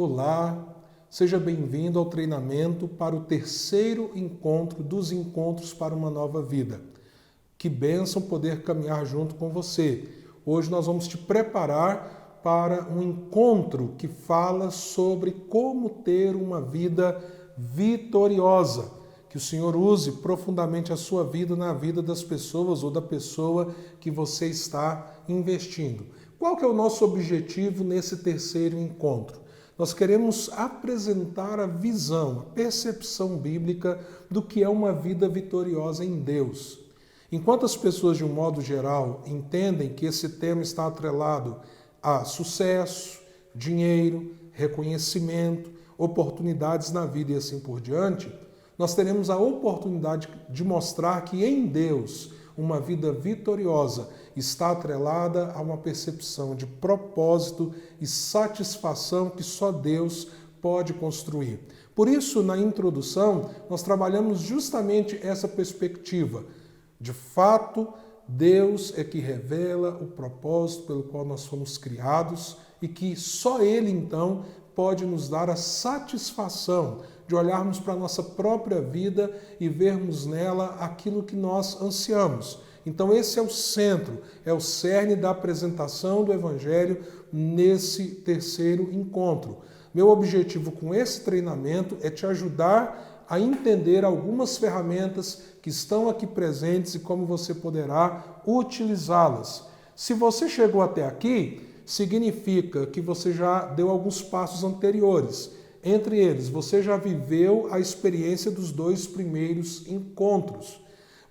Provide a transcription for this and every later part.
Olá, seja bem-vindo ao treinamento para o terceiro encontro dos encontros para uma nova vida. Que bênção poder caminhar junto com você. Hoje nós vamos te preparar para um encontro que fala sobre como ter uma vida vitoriosa. Que o Senhor use profundamente a sua vida na vida das pessoas ou da pessoa que você está investindo. Qual que é o nosso objetivo nesse terceiro encontro? Nós queremos apresentar a visão, a percepção bíblica do que é uma vida vitoriosa em Deus. Enquanto as pessoas, de um modo geral, entendem que esse tema está atrelado a sucesso, dinheiro, reconhecimento, oportunidades na vida e assim por diante, nós teremos a oportunidade de mostrar que em Deus uma vida vitoriosa está atrelada a uma percepção de propósito e satisfação que só Deus pode construir. Por isso, na introdução, nós trabalhamos justamente essa perspectiva. De fato, Deus é que revela o propósito pelo qual nós fomos criados e que só Ele, então, pode nos dar a satisfação de olharmos para a nossa própria vida e vermos nela aquilo que nós ansiamos. Então esse é o centro, é o cerne da apresentação do Evangelho nesse terceiro encontro. Meu objetivo com esse treinamento é te ajudar a entender algumas ferramentas que estão aqui presentes e como você poderá utilizá-las. Se você chegou até aqui, significa que você já deu alguns passos anteriores. Entre eles, você já viveu a experiência dos 2 primeiros encontros.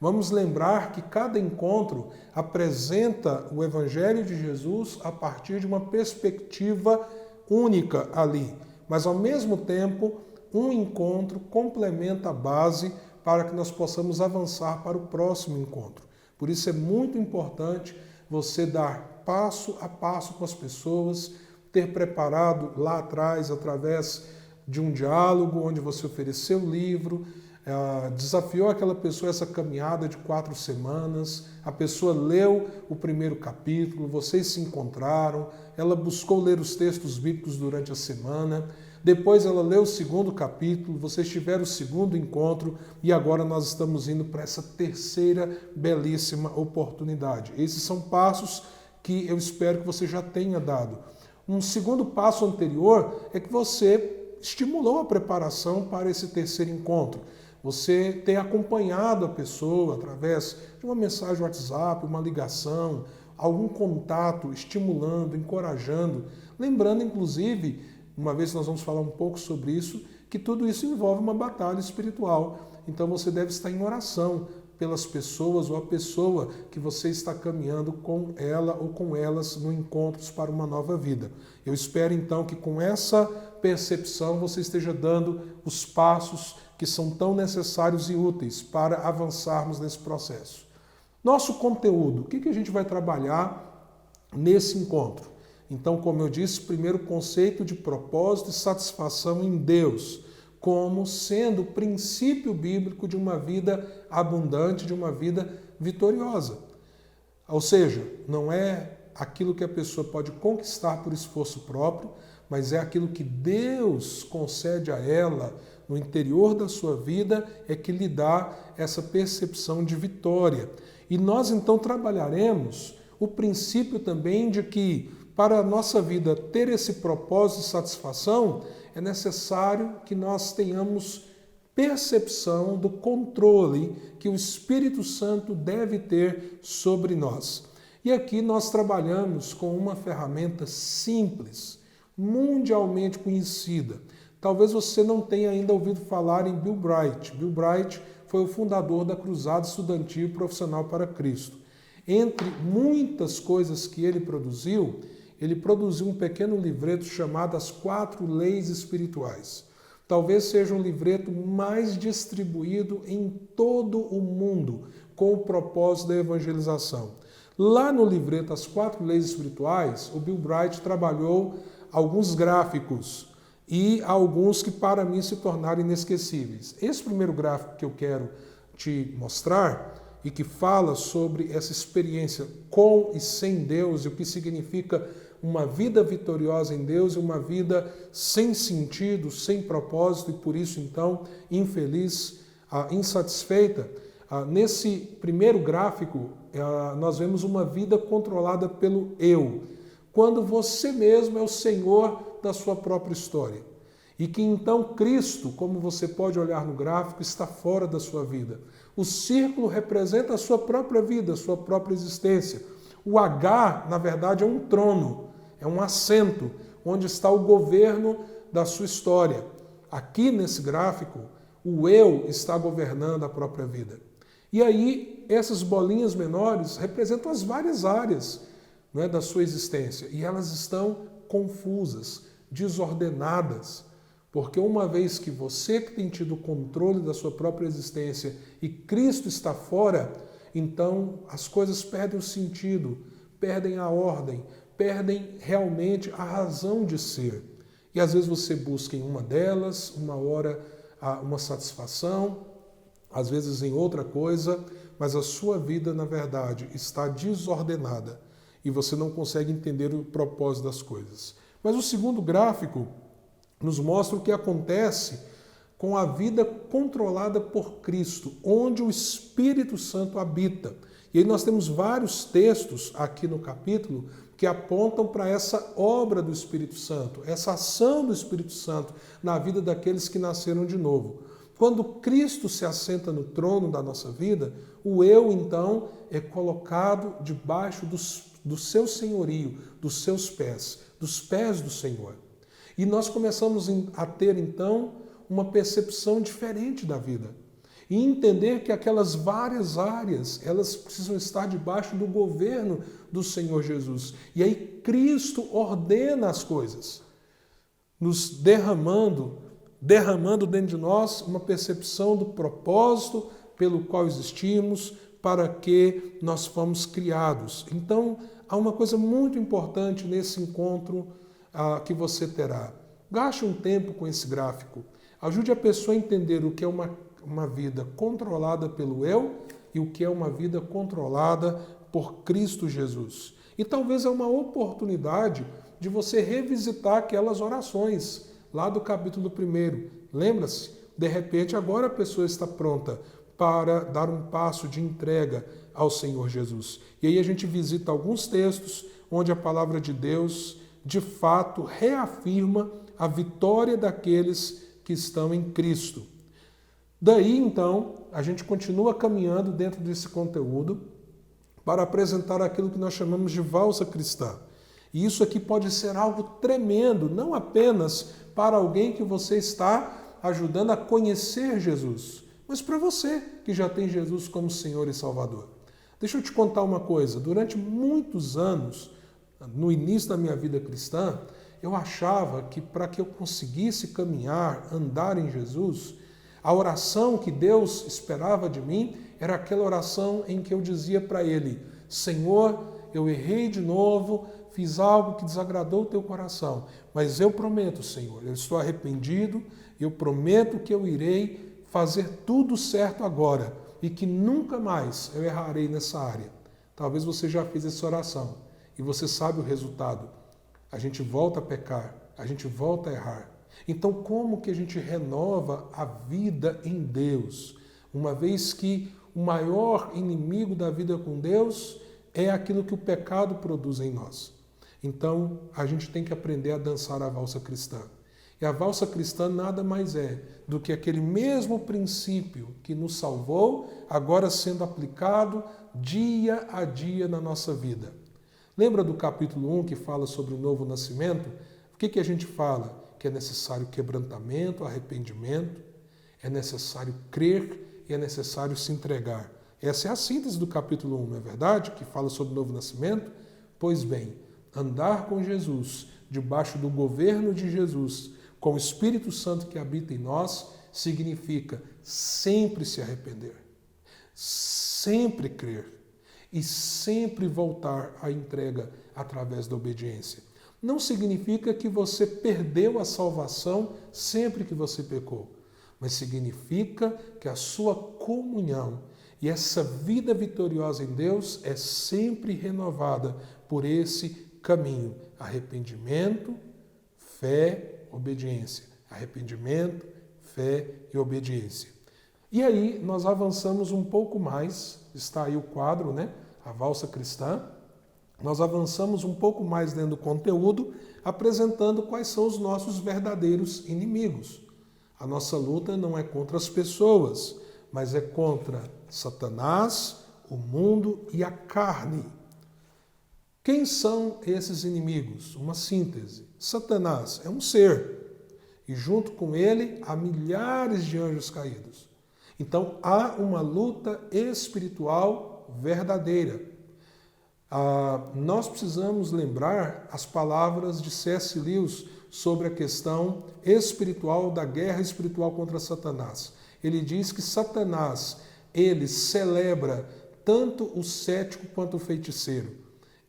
Vamos lembrar que cada encontro apresenta o Evangelho de Jesus a partir de uma perspectiva única ali. Mas, ao mesmo tempo, um encontro complementa a base para que nós possamos avançar para o próximo encontro. Por isso é muito importante você dar passo a passo com as pessoas, ter preparado lá atrás, através de um diálogo onde você ofereceu o livro, desafiou aquela pessoa essa caminhada de 4 semanas, a pessoa leu o primeiro capítulo, vocês se encontraram, ela buscou ler os textos bíblicos durante a semana, depois ela leu o segundo capítulo, vocês tiveram o segundo encontro e agora nós estamos indo para essa terceira belíssima oportunidade. Esses são passos que eu espero que você já tenha dado. Um segundo passo anterior é que você estimulou a preparação para esse terceiro encontro. Você tem acompanhado a pessoa através de uma mensagem WhatsApp, uma ligação, algum contato, estimulando, encorajando. Lembrando, inclusive, uma vez nós vamos falar um pouco sobre isso, que tudo isso envolve uma batalha espiritual. Então você deve estar em oração pelas pessoas ou a pessoa que você está caminhando com ela ou com elas no Encontros para uma Nova Vida. Eu espero então que com essa percepção você esteja dando os passos que são tão necessários e úteis para avançarmos nesse processo. Nosso conteúdo, o que a gente vai trabalhar nesse encontro? Então, como eu disse, primeiro conceito de propósito e satisfação em Deus, como sendo o princípio bíblico de uma vida abundante, de uma vida vitoriosa. Ou seja, não é aquilo que a pessoa pode conquistar por esforço próprio, mas é aquilo que Deus concede a ela no interior da sua vida, é que lhe dá essa percepção de vitória. E nós então trabalharemos o princípio também de que para a nossa vida ter esse propósito e satisfação, é necessário que nós tenhamos percepção do controle que o Espírito Santo deve ter sobre nós. E aqui nós trabalhamos com uma ferramenta simples, mundialmente conhecida. Talvez você não tenha ainda ouvido falar em Bill Bright. Bill Bright foi o fundador da Cruzada Estudantil Profissional para Cristo. Entre muitas coisas que ele produziu um pequeno livreto chamado As 4 Leis Espirituais. Talvez seja um livreto mais distribuído em todo o mundo com o propósito da evangelização. Lá no livreto As 4 Leis Espirituais, o Bill Bright trabalhou alguns gráficos e alguns que para mim se tornaram inesquecíveis. Esse primeiro gráfico que eu quero te mostrar, e que fala sobre essa experiência com e sem Deus e o que significa uma vida vitoriosa em Deus e uma vida sem sentido, sem propósito e por isso então infeliz, insatisfeita. Nesse primeiro gráfico, nós vemos uma vida controlada pelo eu, quando você mesmo é o senhor da sua própria história. E que então Cristo, como você pode olhar no gráfico, está fora da sua vida. O círculo representa a sua própria vida, a sua própria existência. O H, na verdade, é um trono, é um assento, onde está o governo da sua história. Aqui nesse gráfico, o eu está governando a própria vida. E aí, essas bolinhas menores representam as várias áreas, não é, da sua existência. E elas estão confusas, desordenadas. Porque uma vez que você que tem tido o controle da sua própria existência e Cristo está fora, então as coisas perdem o sentido, perdem a ordem, perdem realmente a razão de ser. E às vezes você busca em uma delas, uma hora uma satisfação, às vezes em outra coisa, mas a sua vida, na verdade, está desordenada e você não consegue entender o propósito das coisas. Mas o segundo gráfico nos mostra o que acontece com a vida controlada por Cristo, onde o Espírito Santo habita. E aí nós temos vários textos aqui no capítulo que apontam para essa obra do Espírito Santo, essa ação do Espírito Santo na vida daqueles que nasceram de novo. Quando Cristo se assenta no trono da nossa vida, o eu, então, é colocado debaixo do seu senhorio, dos seus pés, dos pés do Senhor. E nós começamos a ter, então, uma percepção diferente da vida. E entender que aquelas várias áreas, elas precisam estar debaixo do governo do Senhor Jesus. E aí Cristo ordena as coisas, nos derramando dentro de nós uma percepção do propósito pelo qual existimos, para que nós fomos criados. Então, há uma coisa muito importante nesse encontro que você terá. Gaste um tempo com esse gráfico. Ajude a pessoa a entender o que é uma vida controlada pelo eu e o que é uma vida controlada por Cristo Jesus. E talvez é uma oportunidade de você revisitar aquelas orações lá do capítulo 1. Lembra-se? De repente, agora a pessoa está pronta para dar um passo de entrega ao Senhor Jesus. E aí a gente visita alguns textos onde a palavra de Deus de fato reafirma a vitória daqueles que estão em Cristo. Daí, então, a gente continua caminhando dentro desse conteúdo para apresentar aquilo que nós chamamos de valsa cristã. E isso aqui pode ser algo tremendo, não apenas para alguém que você está ajudando a conhecer Jesus, mas para você que já tem Jesus como Senhor e Salvador. Deixa eu te contar uma coisa. Durante muitos anos, no início da minha vida cristã, eu achava que para que eu conseguisse caminhar, andar em Jesus, a oração que Deus esperava de mim era aquela oração em que eu dizia para Ele: Senhor, eu errei de novo, fiz algo que desagradou o teu coração, mas eu prometo, Senhor, eu estou arrependido, eu prometo que eu irei fazer tudo certo agora e que nunca mais eu errarei nessa área. Talvez você já fez essa oração. E você sabe o resultado. A gente volta a pecar, a gente volta a errar. Então, como que a gente renova a vida em Deus? Uma vez que o maior inimigo da vida com Deus é aquilo que o pecado produz em nós. Então, a gente tem que aprender a dançar a valsa cristã. E a valsa cristã nada mais é do que aquele mesmo princípio que nos salvou, agora sendo aplicado dia a dia na nossa vida. Lembra do capítulo 1 que fala sobre o novo nascimento? O que a gente fala? Que é necessário quebrantamento, arrependimento, é necessário crer e é necessário se entregar. Essa é a síntese do capítulo 1, não é verdade? Que fala sobre o novo nascimento? Pois bem, andar com Jesus, debaixo do governo de Jesus, com o Espírito Santo que habita em nós, significa sempre se arrepender, sempre crer e sempre voltar à entrega através da obediência. Não significa que você perdeu a salvação sempre que você pecou, mas significa que a sua comunhão E essa vida vitoriosa em Deus é sempre renovada por esse caminho: arrependimento, fé, obediência. Arrependimento, fé e obediência. E aí nós avançamos um pouco mais, está aí o quadro, né? A valsa cristã. Nós avançamos um pouco mais dentro do conteúdo, apresentando quais são os nossos verdadeiros inimigos. A nossa luta não é contra as pessoas, mas é contra Satanás, o mundo e a carne. Quem são esses inimigos? Uma síntese. Satanás é um ser, e junto com ele há milhares de anjos caídos. Então há uma luta espiritual verdadeira. Nós precisamos lembrar as palavras de C.S. Lewis sobre a questão espiritual, da guerra espiritual contra Satanás. Ele diz que Satanás, ele celebra tanto o cético quanto o feiticeiro.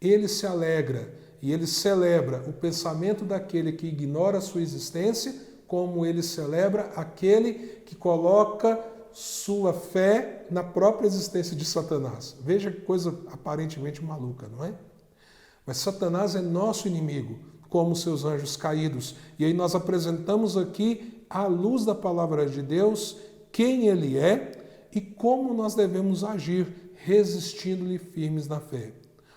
Ele se alegra e ele celebra o pensamento daquele que ignora a sua existência, como ele celebra aquele que coloca sua fé na própria existência de Satanás. Veja que coisa aparentemente maluca, não é? Mas Satanás é nosso inimigo, como seus anjos caídos. E aí nós apresentamos aqui, à luz da palavra de Deus, quem ele é e como nós devemos agir, resistindo-lhe firmes na fé.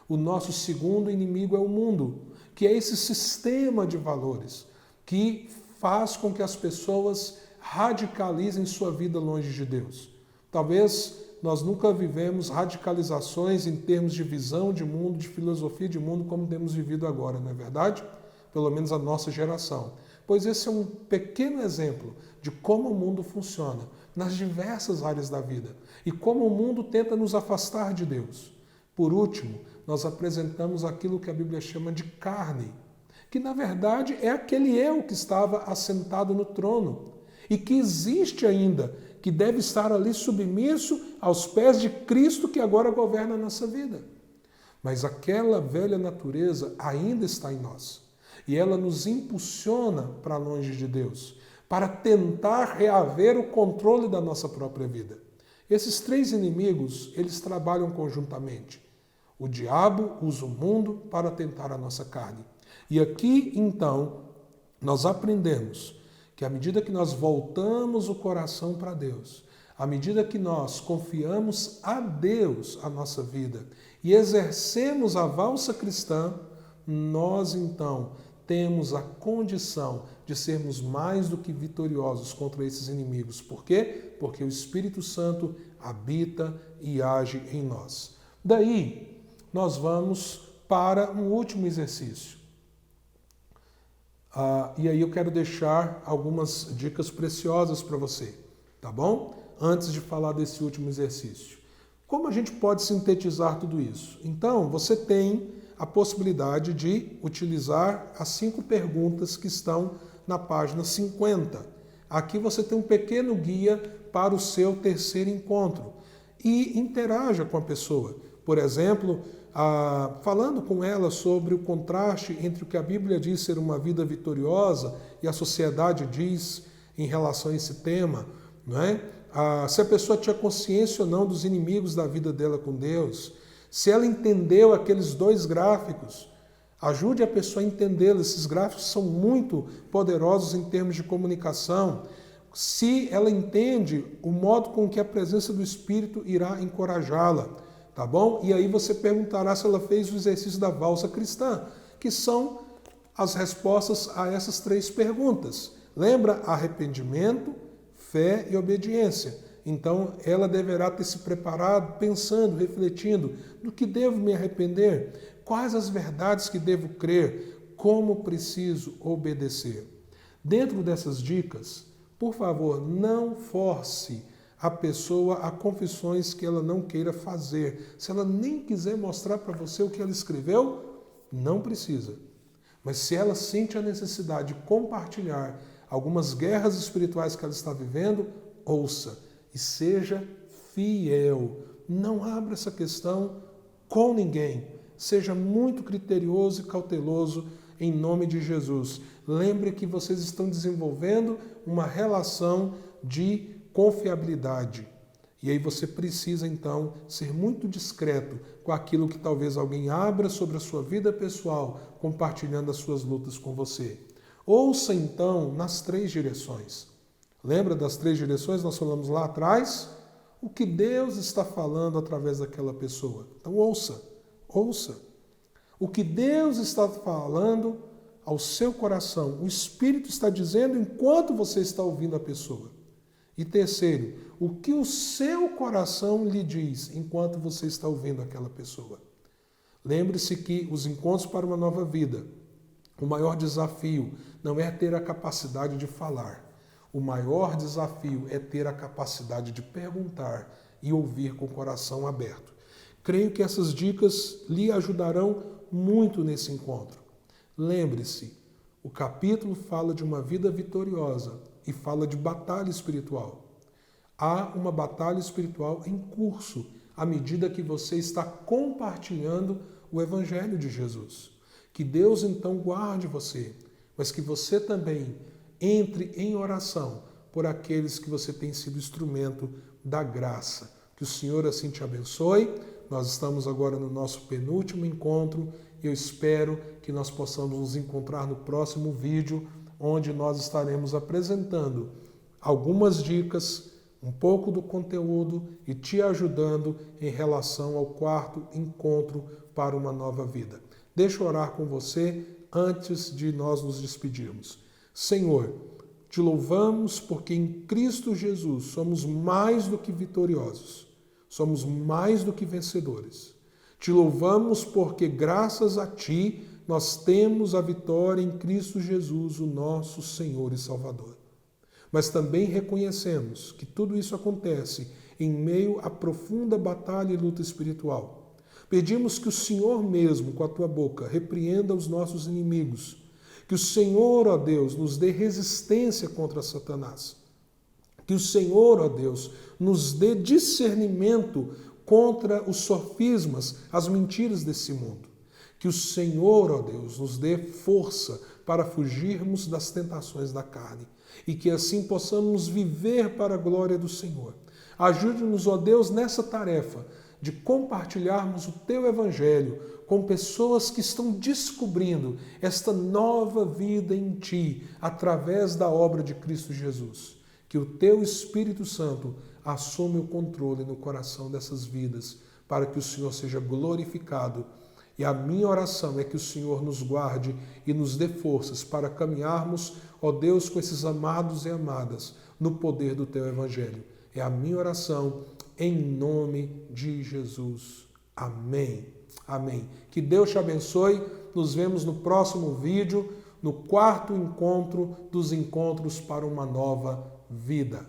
O nosso segundo inimigo é o mundo, que é esse sistema de valores que faz com que as pessoas radicalizem sua vida longe de Deus. Talvez nós nunca vivemos radicalizações em termos de visão de mundo, de filosofia de mundo, como temos vivido agora, não é verdade? Pelo menos a nossa geração. Pois esse é um pequeno exemplo de como o mundo funciona nas diversas áreas da vida e como o mundo tenta nos afastar de Deus. Por último, nós apresentamos aquilo que a Bíblia chama de carne, que na verdade é aquele eu que estava assentado no trono e que existe ainda, que deve estar ali submisso aos pés de Cristo que agora governa a nossa vida. Mas aquela velha natureza ainda está em nós e ela nos impulsiona para longe de Deus, para tentar reaver o controle da nossa própria vida. Esses três inimigos, eles trabalham conjuntamente. O diabo usa o mundo para tentar a nossa carne. E aqui, então, nós aprendemos que à medida que nós voltamos o coração para Deus, à medida que nós confiamos a Deus a nossa vida e exercemos a valsa cristã, nós, então, temos a condição de sermos mais do que vitoriosos contra esses inimigos. Por quê? Porque o Espírito Santo habita e age em nós. Daí, nós vamos para um último exercício. E aí eu quero deixar algumas dicas preciosas para você, tá bom? Antes de falar desse último exercício. Como a gente pode sintetizar tudo isso? Então, você tem a possibilidade de utilizar as 5 perguntas que estão na página 50. Aqui você tem um pequeno guia para o seu terceiro encontro e interaja com a pessoa. Por exemplo, falando com ela sobre o contraste entre o que a Bíblia diz ser uma vida vitoriosa e a sociedade diz em relação a esse tema, não é? Se a pessoa tinha consciência ou não dos inimigos da vida dela com Deus, se ela entendeu aqueles 2 gráficos, ajude a pessoa a entendê-los. Esses gráficos são muito poderosos em termos de comunicação. Se ela entende o modo com que a presença do Espírito irá encorajá-la. Tá bom? E aí você perguntará se ela fez o exercício da valsa cristã, que são as respostas a essas 3 perguntas. Lembra? Arrependimento, fé e obediência. Então, ela deverá ter se preparado, pensando, refletindo, do que devo me arrepender, quais as verdades que devo crer, como preciso obedecer. Dentro dessas dicas, por favor, não force a pessoa a confissões que ela não queira fazer. Se ela nem quiser mostrar para você o que ela escreveu, não precisa. Mas se ela sente a necessidade de compartilhar algumas guerras espirituais que ela está vivendo, ouça e seja fiel. Não abra essa questão com ninguém. Seja muito criterioso e cauteloso em nome de Jesus. Lembre que vocês estão desenvolvendo uma relação de confiabilidade. E aí você precisa, então, ser muito discreto com aquilo que talvez alguém abra sobre a sua vida pessoal, compartilhando as suas lutas com você. Ouça, então, nas 3 direções. Lembra das 3 direções? Nós falamos lá atrás o que Deus está falando através daquela pessoa. Então, ouça. O que Deus está falando ao seu coração. O Espírito está dizendo enquanto você está ouvindo a pessoa. E terceiro, o que o seu coração lhe diz enquanto você está ouvindo aquela pessoa. Lembre-se que os encontros para uma nova vida, o maior desafio não é ter a capacidade de falar. O maior desafio é ter a capacidade de perguntar e ouvir com o coração aberto. Creio que essas dicas lhe ajudarão muito nesse encontro. Lembre-se, o capítulo fala de uma vida vitoriosa e fala de batalha espiritual. Há uma batalha espiritual em curso à medida que você está compartilhando o Evangelho de Jesus. Que Deus então guarde você, mas que você também entre em oração por aqueles que você tem sido instrumento da graça. Que o Senhor assim te abençoe. Nós estamos agora no nosso penúltimo encontro e eu espero que nós possamos nos encontrar no próximo vídeo, onde nós estaremos apresentando algumas dicas, um pouco do conteúdo e te ajudando em relação ao 4º encontro para uma nova vida. Deixa eu orar com você antes de nós nos despedirmos. Senhor, te louvamos porque em Cristo Jesus somos mais do que vitoriosos, somos mais do que vencedores. Te louvamos porque graças a Ti nós temos a vitória em Cristo Jesus, o nosso Senhor e Salvador. Mas também reconhecemos que tudo isso acontece em meio à profunda batalha e luta espiritual. Pedimos que o Senhor mesmo, com a Tua boca, repreenda os nossos inimigos. Que o Senhor, ó Deus, nos dê resistência contra Satanás. Que o Senhor, ó Deus, nos dê discernimento contra os sofismas, as mentiras desse mundo. Que o Senhor, ó Deus, nos dê força para fugirmos das tentações da carne e que assim possamos viver para a glória do Senhor. Ajude-nos, ó Deus, nessa tarefa de compartilharmos o Teu Evangelho com pessoas que estão descobrindo esta nova vida em Ti através da obra de Cristo Jesus. Que o Teu Espírito Santo assume o controle no coração dessas vidas para que o Senhor seja glorificado. E a minha oração é que o Senhor nos guarde e nos dê forças para caminharmos, ó Deus, com esses amados e amadas, no poder do Teu Evangelho. É a minha oração em nome de Jesus. Amém. Amém. Que Deus te abençoe. Nos vemos no próximo vídeo, no 4º encontro dos encontros para uma nova vida.